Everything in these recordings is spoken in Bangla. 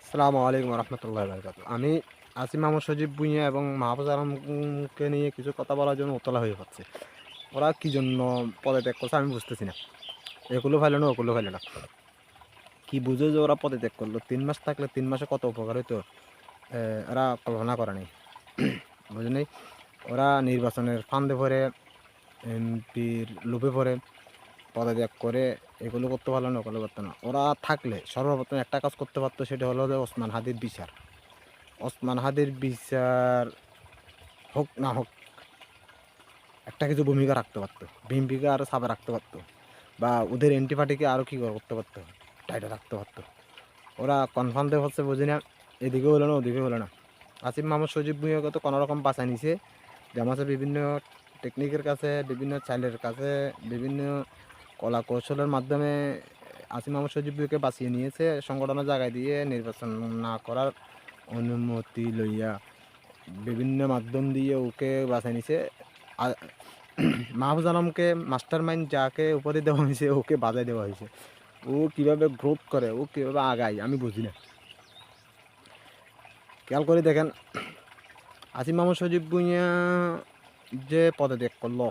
আসসালামু আলাইকুম রহমতুল্লাহ বারকাতুহু। আমি আসিম মাহমুদ সজীব ভুঁইয়া এবং মাহফুজ আলমকে নিয়ে কিছু কথা বলার জন্য উতলা হয়ে পড়ছে। ওরা কী জন্য পদত্যাগ করছে আমি বুঝতেছি না। এগুলো ফাইল না ওগুলো ফাইল না, কী বুঝে যে ওরা পদত্যাগ করলো। 3 মাস থাকলে 3 মাসে কত উপকার হইতো ওরা কল্পনা করে নাই, বুঝে নেই। ওরা নির্বাচনের ফান্দে পড়ে, এমপির লোভে পড়ে পদত্যাগ করে এগুলো করতে পারলো না, ওগুলো করতো না। ওরা থাকলে সর্বপ্রথম একটা কাজ করতে পারতো, সেটা হলো যে ওসমান হাদির বিচার। ওসমান হাদির বিচার হোক না হোক, একটা কিছু ভূমিকা রাখতে পারতো, বিএনপিকে আরও চাপে রাখতে পারতো, বা ওদের এন্টি পার্টিকে আরও কী করতে পারতো, টাইটে রাখতে পারতো। ওরা কনফার্ম দেব হচ্ছে বুঝি না, এদিকে হলো না ওদিকে হলো না। আসিফ মাহমুদ সজীব ভুঁইয়াকে তো কোনোরকম বাঁচা নিছে, জামাতে বিভিন্ন টেকনিকের কাছে, বিভিন্ন চাইলের কাছে, বিভিন্ন কলা কৌশলের মাধ্যমে আসিফ মাহমুদ সজীব ভুঁইয়াকে বাঁচিয়ে নিয়েছে। সংগঠনের জায়গায় দিয়ে নির্বাচন না করার অনুমতি লইয়া বিভিন্ন মাধ্যম দিয়ে ওকে বাঁচাই নিছে। মাহফুজ আলমকে মাস্টার মাইন্ড যাকে উপরে দেওয়া হয়েছে ওকে বাজায় দেওয়া হয়েছে। ও কীভাবে গ্রোথ করে, ও কীভাবে আগায় আমি বুঝি না। খেয়াল করে দেখেন, আসিফ মাহমুদ সজীব ভুঁইয়া যে পদত্যাগ করলো,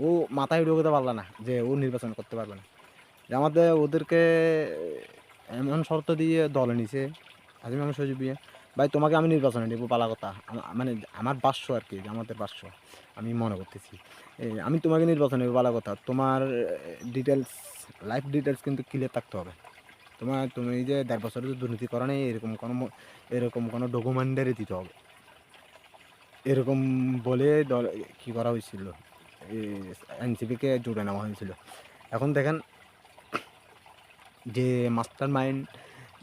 ও মাথায় ঢুকতে পারলো না যে ও নির্বাচন করতে পারবে না। জামাতে ওদেরকে এমন শর্ত দিয়ে দলে নিছে। আসিফ মাহমুদ সজীব ভুঁইয়া, ভাই তোমাকে আমি নির্বাচনে নেবো, পালা কথা, মানে আমার ভাষ্য আর কি, আমাদের ভাষ্য আমি মনে করতেছি। আমি তোমাকে নির্বাচনে নেবো, পালা কথা। তোমার ডিটেলস, লাইফ ডিটেলস কিন্তু ক্লিয়ার থাকতে হবে। তুমি যে 1.5 বছরে যে দুর্নীতি করা নেই এরকম কোনো ডকুমেন্টারি দিতে হবে। এরকম বলে দল কী করা হয়েছিল, এনসিপিকে জুড়ে নেওয়া হয়েছিল। এখন দেখেন যে মাস্টার মাইন্ড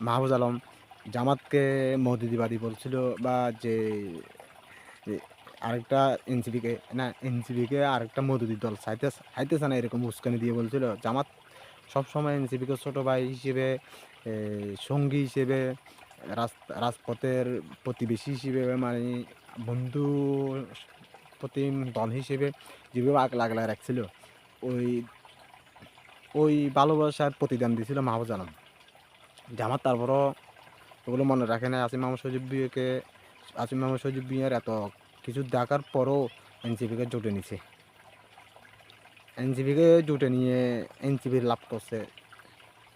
মাহফুজ আলম জামাতকে মৌদুদিবাদী বলছিল, বা যে আরেকটা এনসিপিকে আরেকটা মৌদুদি দল চাইতেছে না, এরকম উস্কানি দিয়ে বলছিল। জামাত সবসময় এনসিপিকে ছোটো ভাই হিসেবে, সঙ্গী হিসেবে, রাজপথের প্রতিবেশী হিসেবে, মানে বন্ধু প্রতি দল হিসেবে যেভাবে আগলা রাখছিল, ওই ওই ভালোবাসার প্রতিদান দিয়েছিল মাহফুজ আলম। জামাত তারপরও ওগুলো মনে রাখে না। আসিফ মাহমুদ সজীব ভুঁইয়ার এত কিছু দেখার পরও এনসিপিকে জুটে নিয়ে এনসিপির লাভ করছে,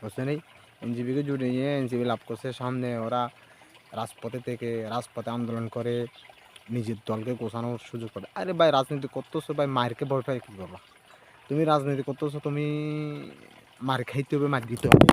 বুঝতে নেই। এনসিপিকে জুটে নিয়ে এনসিপি লাভ করছে। সামনে ওরা রাজপথে আন্দোলন করে নিজের দলকে গোছানোর সুযোগ করে। আরে ভাই, রাজনীতি করতেছো ভাই, মারকে ভয় পাই কী করবা? তুমি রাজনীতি করতেছো, তুমি মার খাইতে হবে, মার দিতে হবে।